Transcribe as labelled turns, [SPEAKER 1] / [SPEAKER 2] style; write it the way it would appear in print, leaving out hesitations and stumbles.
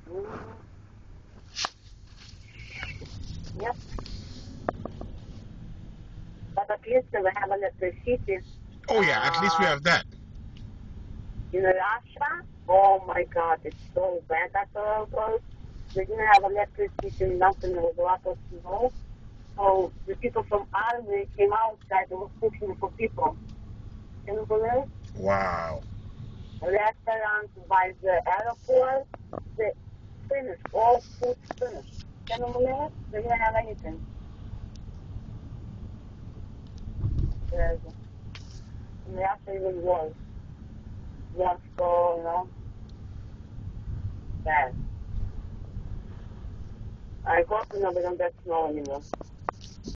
[SPEAKER 1] Mm, yep. But at least we have electricity.
[SPEAKER 2] Oh yeah, at least we
[SPEAKER 1] Uh,
[SPEAKER 2] have that.
[SPEAKER 1] in Russia, oh my God, it's so bad after all. They didn't have electricity, nothing. There was a lot of snow. So the people from army came outside and were cooking for people. Can you believe?
[SPEAKER 2] Wow.
[SPEAKER 1] Restaurants by the airport, they finished. All food finished. Can you believe it? They didn't have anything. There's, in Russia even worse. One store, bad. I hope we don't get snow anymore.